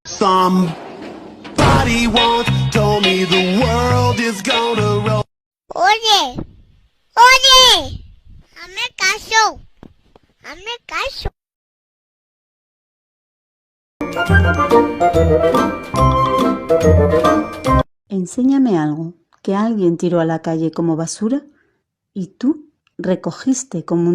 Somebody once told me the world is gonna roll. Oye, oye, hazme caso, hazme caso. Enséñame algo que alguien tiró a la calle como basura y tú recogiste como un